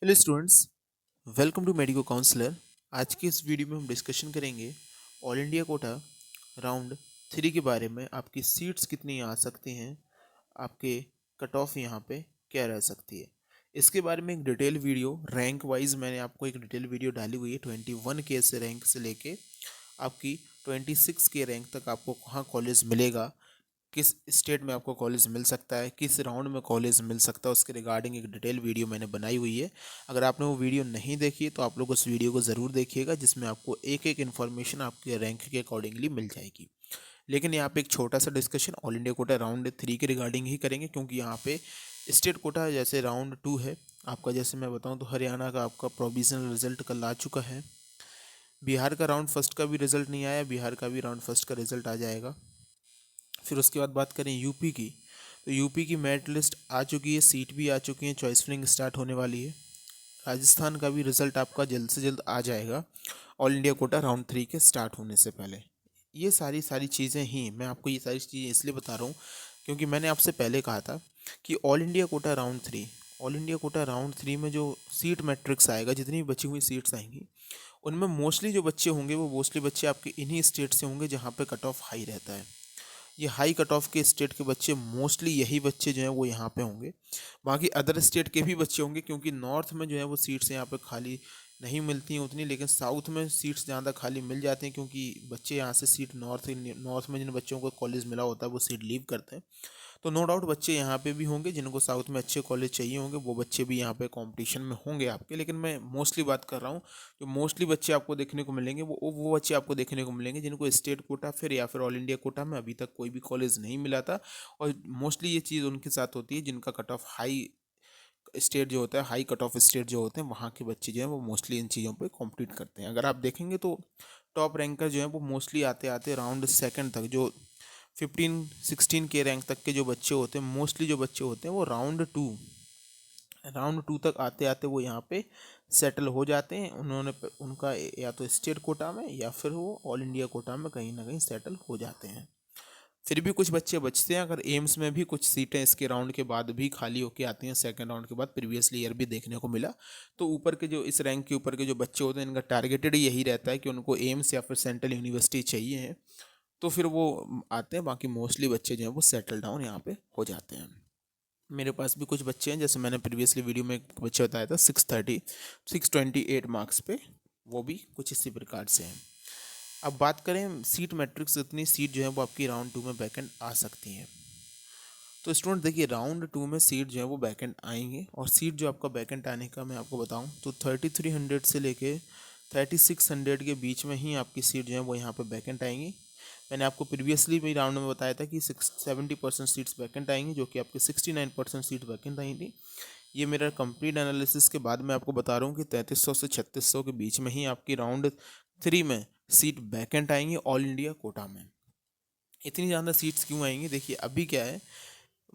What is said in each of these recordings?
Hello students, welcome to medico counsellor. आज के इस वीडियो में हम डिस्कशन करेंगे ऑल इंडिया कोटा राउंड 3 के बारे में। आपकी सीट्स कितनी आ सकती हैं, आपके कट ऑफ यहाँ पे क्या रह सकती है, इसके बारे में एक डिटेल वीडियो रैंक वाइज मैंने आपको एक डिटेल वीडियो डाली हुई है। 21 के से रैंक से लेके आपकी 26 के रैंक तक आपको कहाँ कॉलेज मिलेगा, किस स्टेट में आपको कॉलेज मिल सकता है, किस राउंड में कॉलेज मिल सकता है, उसके रिगार्डिंग एक डिटेल वीडियो मैंने बनाई हुई है। अगर आपने वो वीडियो नहीं देखी तो आप लोग उस वीडियो को ज़रूर देखिएगा, जिसमें आपको एक एक इन्फॉर्मेशन आपके रैंक के अकॉर्डिंगली मिल जाएगी। लेकिन यहाँ पे एक छोटा सा discussion all India quota round 3 के रिगार्डिंग ही करेंगे, क्योंकि यहाँ पे स्टेट कोटा जैसे राउंड 2 है आपका, जैसे मैं बताऊँ तो हरियाणा का आपका प्रोविजनल रिजल्ट कल आ चुका है। बिहार का राउंड फर्स्ट का भी रिजल्ट नहीं आया, बिहार का भी राउंड फर्स्ट का रिजल्ट आ जाएगा। फिर उसके बाद बात करें यूपी की, तो यूपी की मेरिट लिस्ट आ चुकी है, सीट भी आ चुकी है, चॉइस फिलिंग स्टार्ट होने वाली है। राजस्थान का भी रिजल्ट आपका जल्द से जल्द आ जाएगा ऑल इंडिया कोटा राउंड 3 के स्टार्ट होने से पहले। ये सारी सारी चीज़ें ही मैं आपको ये सारी चीज़ें इसलिए बता रहा हूँ क्योंकि मैंने आपसे पहले कहा था कि ऑल इंडिया कोटा राउंड 3 में जो सीट मैट्रिक्स आएगा, जितनी भी बची हुई सीट्स आएंगी उनमें मोस्टली जो बच्चे होंगे वो मोस्टली बच्चे आपके इन्हीं स्टेट से होंगे जहाँ पे कट ऑफ हाई रहता है। ये हाई कट ऑफ के स्टेट के बच्चे मोस्टली यही बच्चे जो हैं वो यहाँ पे होंगे। बाकी अदर स्टेट के भी बच्चे होंगे, क्योंकि नॉर्थ में जो है वो सीट्स यहाँ पे खाली नहीं मिलती हैं उतनी, लेकिन साउथ में सीट्स ज़्यादा खाली मिल जाते हैं, क्योंकि बच्चे यहाँ से सीट नॉर्थ में जिन बच्चों को कॉलेज मिला होता है वो सीट लीव करते हैं। तो नो डाउट बच्चे यहाँ पे भी होंगे, जिनको साउथ में अच्छे कॉलेज चाहिए होंगे वो बच्चे भी यहाँ पे कंपटीशन में होंगे आपके। लेकिन मैं मोस्टली बात कर रहा हूँ, जो मोस्टली बच्चे आपको देखने को मिलेंगे वो बच्चे आपको देखने को मिलेंगे जिनको स्टेट कोटा फिर या फिर ऑल इंडिया कोटा में अभी तक कोई भी कॉलेज नहीं मिला था। और मोस्टली ये चीज़ उनके साथ होती है जिनका कट ऑफ हाई स्टेट जो होता है, हाई कट ऑफ स्टेट जो होते हैं, वहाँ के बच्चे जो हैं वो मोस्टली इन चीज़ों पे कॉम्पीट करते हैं। अगर आप देखेंगे तो टॉप रैंकर जो है वो मोस्टली आते आते राउंड सेकंड तक, जो 15-16 के रैंक तक के जो बच्चे होते हैं, मोस्टली जो बच्चे होते हैं वो राउंड टू तक आते आते वो यहाँ पे सेटल हो जाते हैं। उन्होंने उनका या तो स्टेट कोटा में या फिर वो ऑल इंडिया कोटा में कहीं ना कहीं सेटल हो जाते हैं। फिर भी कुछ बच्चे बचते हैं, अगर एम्स में भी कुछ सीटें इसके राउंड के बाद भी खाली होके आती हैं, सेकंड राउंड के बाद प्रीवियसली ईयर भी देखने को मिला। तो ऊपर के जो इस रैंक के ऊपर के जो बच्चे होते हैं, इनका टारगेटेड यही रहता है कि उनको एम्स या फिर सेंट्रल यूनिवर्सिटी चाहिए है, तो फिर वो आते हैं। बाकी मोस्टली बच्चे जो हैं वो सेटल डाउन यहाँ पे हो जाते हैं। मेरे पास भी कुछ बच्चे हैं, जैसे मैंने प्रीवियसली वीडियो में एक बच्चा बताया था 628 मार्क्स पे, वो भी कुछ इसी प्रकार से हैं। अब बात करें सीट मैट्रिक्स, इतनी सीट जो है वो आपकी राउंड 2 में वैकेंट आ सकती हैं। तो स्टूडेंट देखिए, राउंड 2 में सीट जो है वो वैकेंट आएंगे, और सीट जो आपका वैकेंट आने का मैं आपको बताऊं तो 3300 से लेके 3600 के बीच में ही आपकी सीट जो है वो यहाँ पे वैकेंट आएंगी। मैंने आपको प्रीवियसली भी राउंड में बताया था कि 70% सीट्स वैकेंट आएंगी, जो कि आपके 69% सीट वैकेंट आई थी। ये मेरा कंप्लीट एनालिसिस के बाद मैं आपको बता रहा हूँ कि 3300 से 3600 के बीच में ही आपकी राउंड 3 में सीट वैकेंट आएंगी ऑल इंडिया कोटा में। इतनी ज़्यादा सीट्स क्यों आएंगी, देखिए अभी क्या है,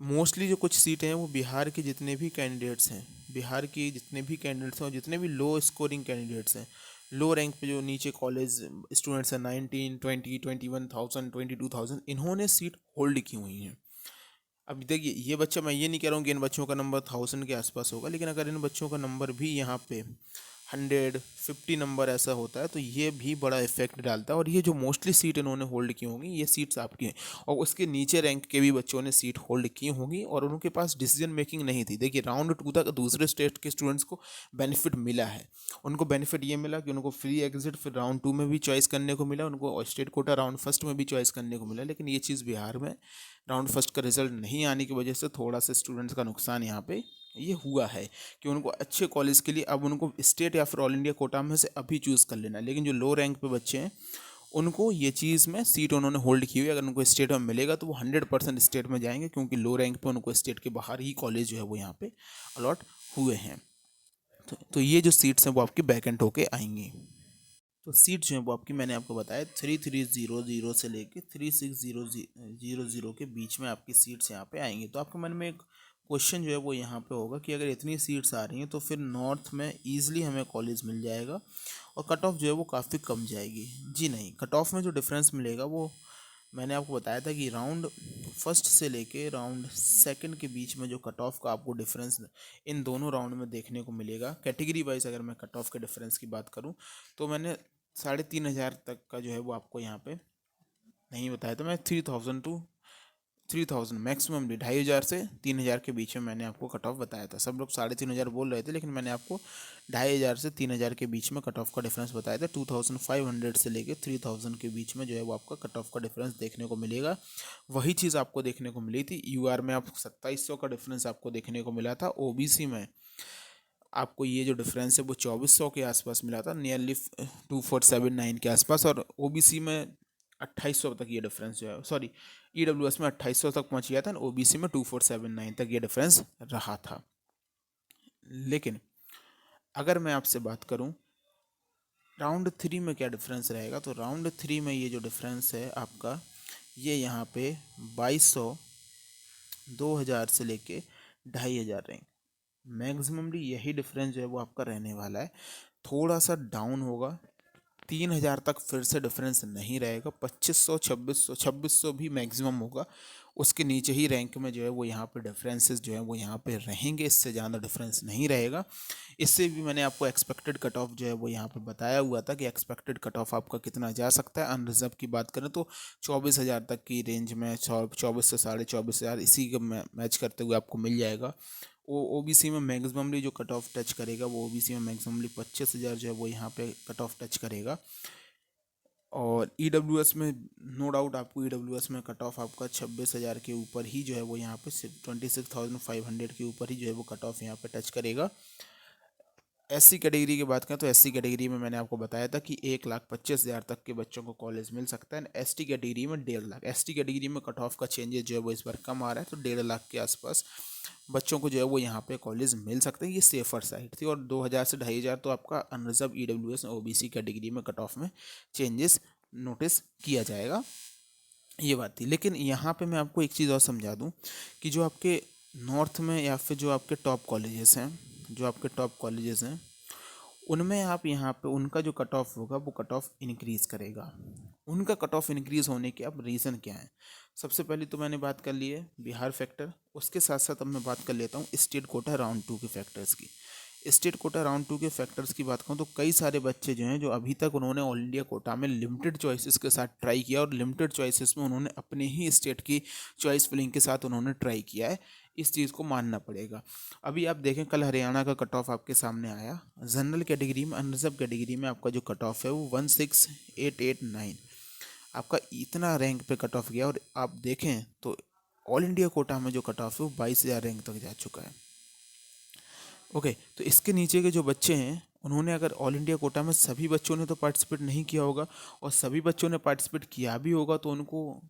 मोस्टली जो कुछ सीटें हैं वो बिहार के जितने भी कैंडिडेट्स हैं, बिहार के जितने भी कैंडिडेट्स हैं और जितने भी लो स्कोरिंग कैंडिडेट्स हैं, लो रैंक पे जो नीचे कॉलेज स्टूडेंट्स हैं, 19, 20, 21,000, 22,000, इन्होंने सीट होल्ड की हुई हैं। अब देखिए, ये बच्चा, मैं ये नहीं कह रहा हूँ कि इन बच्चों का नंबर 1000 के आसपास होगा, लेकिन अगर इन बच्चों का नंबर भी यहाँ पे 150 नंबर ऐसा होता है तो ये भी बड़ा इफेक्ट डालता है। और ये जो मोस्टली सीट इन्होंने होल्ड की होंगी, ये सीट्स आपकी हैं, और उसके नीचे रैंक के भी बच्चों ने सीट होल्ड की होंगी और उनके पास डिसीजन मेकिंग नहीं थी। देखिए, राउंड 2 तक दूसरे स्टेट के स्टूडेंट्स को बेनिफिट मिला है। उनको बेनिफिट ये मिला कि उनको फ्री एग्जिट फिर राउंड 2 में भी चॉइस करने को मिला, उनको स्टेट कोटा राउंड फर्स्ट में भी चॉइस करने को मिला। लेकिन ये चीज़ बिहार में राउंड फर्स्ट का रिजल्ट नहीं आने की वजह से थोड़ा सा स्टूडेंट्स का नुकसान यहाँ पे ये हुआ है कि उनको अच्छे कॉलेज के लिए अब उनको स्टेट या फिर ऑल इंडिया कोटा में से अभी चूज़ कर लेना है। लेकिन जो लो रैंक पे बच्चे हैं उनको ये चीज़ में सीट उन्होंने होल्ड की हुई है, अगर उनको स्टेट में मिलेगा तो वो 100% स्टेट में जाएंगे, क्योंकि लो रैंक पे उनको स्टेट के बाहर ही कॉलेज जो है वो यहाँ पे अलॉट हुए हैं। तो ये जो सीट्स हैं वो आपकी वैकेंट होके आएंगी। तो सीट जो है वो आपकी, मैंने आपको बताया 3300 से लेके 3600 के बीच में आपकी सीट्स यहाँ पे आएंगी। तो आपके मन में एक क्वेश्चन जो है वो यहाँ पे होगा कि अगर इतनी सीट्स आ रही हैं तो फिर नॉर्थ में ईजिली हमें कॉलेज मिल जाएगा और कट ऑफ जो है वो काफ़ी कम जाएगी। जी नहीं, कट ऑफ में जो डिफरेंस मिलेगा वो मैंने आपको बताया था कि राउंड फर्स्ट से लेके राउंड सेकंड के बीच में जो कट ऑफ का आपको डिफरेंस इन दोनों राउंड में देखने को मिलेगा। कैटेगरी वाइज अगर मैं कट ऑफ के डिफरेंस की बात करूं तो मैंने 3,500 तक का जो है वो आपको यहाँ पे नहीं बताया था। मैं 3,000 मैक्सिमम 2,500 से 3,000 के बीच में मैंने आपको कट ऑफ बताया था। सब लोग 3,500 बोल रहे थे, लेकिन मैंने आपको 2,500 से 3,000 के बीच में कट ऑफ का डिफरेंस बताया था। 2,500 से लेके 3,000 के बीच में जो है वो आपका कट ऑफ का डिफरेंस देखने को मिलेगा। वही चीज़ आपको देखने को मिली थी। यूआर में आप 2,700 का डिफरेंस आपको देखने को मिला था। ओबीसी में आपको ये जो डिफरेंस है वो 2,400 के आसपास मिला था, नियरली 2,479 के आसपास। और ओबीसी में 2,800 तक ये डिफरेंस जो है, सॉरी ईडब्ल्यूएस में 2,800 तक पहुंच गया था, ओबीसी में 2,479 तक ये डिफरेंस रहा था। लेकिन अगर मैं आपसे बात करूं राउंड 3 में क्या डिफरेंस रहेगा, तो राउंड 3 में ये जो डिफरेंस है आपका, ये यहाँ पे 2,200 2,000 से लेके 2,500 रैंक मैक्सिममली यही डिफरेंस जो है वो आपका रहने वाला है। थोड़ा सा डाउन होगा, 3,000 तक फिर से डिफरेंस नहीं रहेगा। 2,500 2,600 भी मैक्सिमम होगा। उसके नीचे ही रैंक में जो है वो यहाँ पे डिफरेंसेस जो है वो यहाँ पे रहेंगे, इससे ज़्यादा डिफरेंस नहीं रहेगा। इससे भी मैंने आपको एक्सपेक्टेड कट ऑफ जो है वो यहाँ पे बताया हुआ था कि एक्सपेक्टेड कट ऑफ आपका कितना जा सकता है। अनरिजर्व की बात करें तो 24,000 तक की रेंज में 24 से 24,500 इसी का मैच करते हुए आपको मिल जाएगा। वो ओबीसी में मैक्सिममली जो कट ऑफ टच करेगा वो ओबीसी में मैक्सिममली 25,000 जो है वो यहाँ पे कट ऑफ टच करेगा। और ईडब्ल्यूएस में नो डाउट आपको ईडब्ल्यूएस में कट ऑफ आपका 26,000 के ऊपर ही जो है वो यहाँ पे 26,500 के ऊपर ही जो है वो कट ऑफ यहाँ पे टच करेगा। एससी कैटेगरी की बात करें तो एससी कैटेगरी में मैंने आपको बताया था कि 1,25,000 तक के बच्चों को कॉलेज मिल सकता है। एसटी कैटेगरी में 1.5 लाख। एसटी कैटेगरी में कट ऑफ का चेंजेस जो है वो इस बार कम आ रहा है, तो 1.5 लाख के आसपास बच्चों को जो है वो यहाँ पे कॉलेज मिल सकते हैं। ये सेफर साइड थी। और 2,000 से 2,500 तो आपका अनरिजर्व ईडब्ल्यूएस ओबीसी कैटेगरी में कट ऑफ में चेंजेस नोटिस किया जाएगा, ये बात थी। लेकिन यहाँ पे मैं आपको एक चीज़ और समझा दूँ कि जो आपके नॉर्थ में या फिर जो आपके टॉप कॉलेजेस हैं, जो आपके टॉप कॉलेजेस हैं उनमें आप यहाँ पे उनका जो कट ऑफ होगा वो कट ऑफ इंक्रीज़ करेगा। उनका कट ऑफ इंक्रीज़ होने के अब रीज़न क्या है? सबसे पहले तो मैंने बात कर ली है बिहार फैक्टर। उसके साथ साथ अब मैं बात कर लेता हूँ स्टेट कोटा राउंड 2 के फैक्टर्स की। स्टेट कोटा राउंड 2 के फैक्टर्स की बात करूँ तो कई सारे बच्चे जो हैं जो अभी तक उन्होंने ऑल इंडिया कोटा में लिमिटेड चॉइसेस के साथ ट्राई किया, और लिमिटेड चॉइसेस में उन्होंने अपने ही स्टेट की चॉइस फिलिंग के साथ उन्होंने ट्राई किया है, इस चीज़ को मानना पड़ेगा। अभी आप देखें कल हरियाणा का कट ऑफ आपके सामने आया। जनरल कैटेगरी में अनरिजर्व कैटेगरी में आपका जो कट ऑफ है वो 16,889 आपका इतना रैंक पे कट ऑफ गया। और आप देखें तो ऑल इंडिया कोटा में जो कट ऑफ है वो 22,000 रैंक तक जा चुका है। ओके, तो इसके नीचे के जो बच्चे हैं उन्होंने अगर ऑल इंडिया कोटा में सभी बच्चों ने तो पार्टिसिपेट नहीं किया होगा, और सभी बच्चों ने पार्टिसिपेट किया भी होगा तो उनको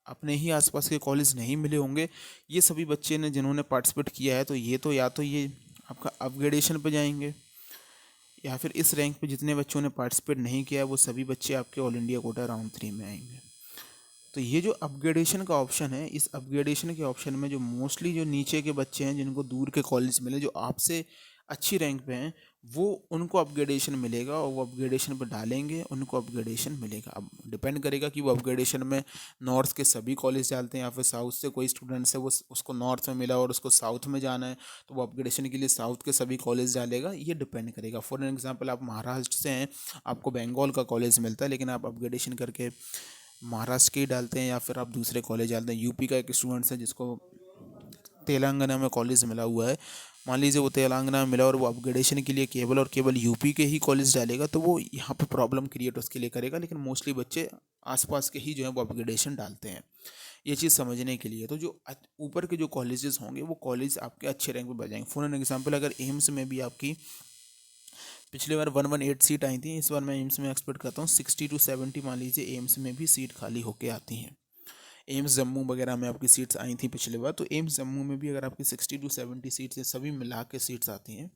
अपने ही आसपास के कॉलेज नहीं मिले होंगे। ये सभी बच्चे ने जिन्होंने पार्टिसिपेट किया है तो ये तो या तो ये आपका अपग्रेडेशन पे जाएंगे, या फिर इस रैंक पे जितने बच्चों ने पार्टिसिपेट नहीं किया है वो सभी बच्चे आपके ऑल इंडिया कोटा राउंड 3 में आएंगे। तो ये जो अपग्रेडेशन का ऑप्शन है, इस अपग्रेडेशन के ऑप्शन में जो मोस्टली जो नीचे के बच्चे हैं जिनको दूर के कॉलेज मिले, जो आपसे अच्छी रैंक पे हैं, वो उनको अपग्रेडेशन मिलेगा और वो अपग्रेडेशन पे डालेंगे, उनको अपग्रेडेशन मिलेगा। अब डिपेंड करेगा कि वो अपग्रेडेशन में नॉर्थ के सभी कॉलेज डालते हैं या फिर साउथ से कोई स्टूडेंट्स है वो उसको नॉर्थ में मिला और उसको साउथ में जाना है तो वो अपग्रेडेशन के लिए साउथ के सभी कॉलेज डालेगा। ये डिपेंड करेगा। फॉर एग्जाम्पल आप महाराष्ट्र से हैं, आपको बंगाल का कॉलेज मिलता है, लेकिन आप अपग्रेडेशन करके महाराष्ट्र के ही डालते हैं या फिर आप दूसरे कॉलेज डालते हैं। यूपी का एक स्टूडेंट्स है जिसको तेलंगाना में कॉलेज मिला हुआ है, मान लीजिए वो तेलंगाना में मिला और वो अपग्रेडेशन के लिए केवल और केवल यूपी के ही कॉलेज डालेगा तो वो यहाँ पे प्रॉब्लम क्रिएट उसके लिए करेगा। लेकिन मोस्टली बच्चे आसपास के ही जो है वो अपग्रेडेशन डालते हैं। ये चीज़ समझने के लिए तो जो ऊपर के जो कॉलेजेस होंगे वो कॉलेज आपके अच्छे रैंक पे बढ़ जाएंगे। फॉर एग्जाम्पल अगर एम्स में भी आपकी पिछले बार 118 सीट आई थी, इस बार मैं एम्स में एक्सपेक्ट करता हूँ 60 to 70 मान लीजिए एम्स में भी सीट खाली होके आती हैं। एम्स जम्मू वगैरह में आपकी सीट्स आई थी पिछले बार, तो एम्स जम्मू में भी अगर आपकी 60 to 70 सीट्स है, सभी मिला के सीट्स आती हैं,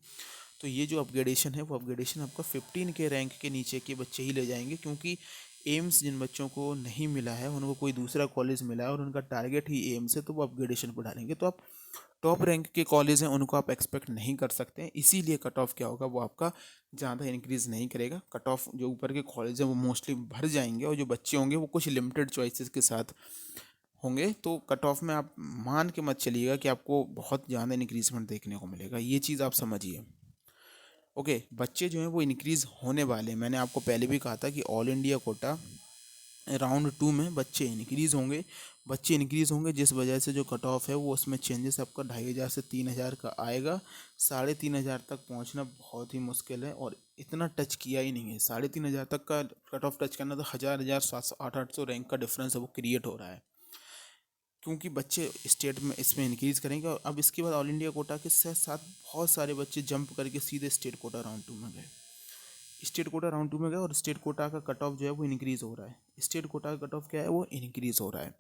तो ये जो अपग्रेडेशन है वो अपग्रेडेशन आपका 15 के रैंक के नीचे के बच्चे ही ले जाएंगे। क्योंकि एम्स जिन बच्चों को नहीं मिला है, उनको कोई दूसरा कॉलेज मिला है और उनका टारगेट ही एम्स है, तो वो अपग्रेडेशन पर डालेंगे। तो आप टॉप रैंक के कॉलेज हैं उनको आप एक्सपेक्ट नहीं कर सकते हैं, इसीलिए कट ऑफ क्या होगा वो आपका ज़्यादा इंक्रीज़ नहीं करेगा। कट ऑफ जो ऊपर के कॉलेज हैं वो मोस्टली भर जाएंगे, और जो बच्चे होंगे वो कुछ लिमिटेड चॉइसेस के साथ होंगे। तो कट ऑफ में आप मान के मत चलिएगा कि आपको बहुत ज़्यादा इंक्रीजमेंट देखने को मिलेगा, ये चीज़ आप समझिए। ओके, बच्चे जो हैं वो इंक्रीज़ होने वाले हैं। मैंने आपको पहले भी कहा था कि ऑल इंडिया कोटा राउंड 2 में बच्चे इंक्रीज़ होंगे। बच्चे इंक्रीज़ होंगे जिस वजह से जो कट ऑफ है वो उसमें चेंजेस आपका 2500 से 3000 का आएगा। 3500 तक पहुंचना बहुत ही मुश्किल है, और इतना टच किया ही नहीं है। 3500 तक का कट ऑफ टच करना तो 1000 700 800 रैंक का डिफरेंस है वो क्रिएट हो रहा है, क्योंकि बच्चे स्टेट में इसमें इंक्रीज़ करेंगे। और अब इसके बाद ऑल इंडिया कोटा के साथ बहुत सारे बच्चे जंप करके सीधे स्टेट कोटा राउंड 2 में गए। स्टेट कोटा राउंड 2 में गए, और स्टेट कोटा का कट ऑफ जो है वो इंक्रीज़ हो रहा है। स्टेट कोटा का कट ऑफ क्या है, वो इंक्रीज़ हो रहा है।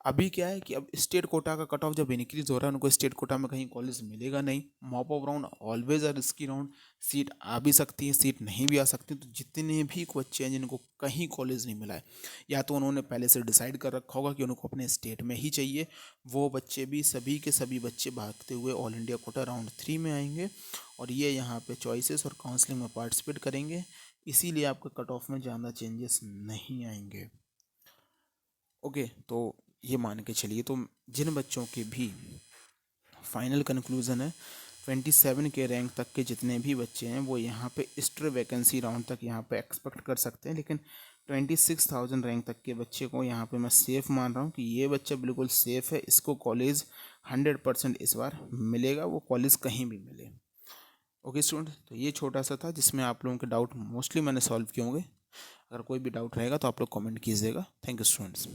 अभी क्या है कि अब स्टेट कोटा का कट ऑफ जब इंक्रीज़ हो रहा है, उनको स्टेट कोटा में कहीं कॉलेज मिलेगा नहीं। Mop up round always a risky round, seat आ भी सकती है, सीट नहीं भी आ सकती। तो जितने भी बच्चे हैं जिनको कहीं कॉलेज नहीं मिला है, या तो उन्होंने पहले से डिसाइड कर रखा होगा कि उनको अपने स्टेट में ही चाहिए, वो बच्चे भी सभी के सभी बच्चे भागते हुए ऑल इंडिया कोटा राउंड 3 में आएंगे, और ये यहाँ पे चॉइसेस और काउंसलिंग में पार्टिसिपेट करेंगे। इसीलिए आपका कट ऑफ में ज़्यादा चेंजेस नहीं आएंगे। ओके, तो ये मान के चलिए, तो जिन बच्चों के भी फाइनल कंक्लूज़न है 27 के रैंक तक के जितने भी बच्चे हैं वो यहाँ पे एक्स्ट्रा वैकेंसी राउंड तक यहाँ पे एक्सपेक्ट कर सकते हैं। लेकिन 26,000 रैंक तक के बच्चे को यहाँ पे मैं सेफ़ मान रहा हूँ कि ये बच्चा बिल्कुल सेफ़ है, इसको कॉलेज 100% इस बार मिलेगा, वो कॉलेज कहीं भी मिले। ओके स्टूडेंट, तो ये छोटा सा था जिसमें आप लोगों के डाउट मोस्टली मैंने सॉल्व किए होंगे। अगर कोई भी डाउट रहेगा तो आप लोग कमेंट कीजिएगा। Thank you students.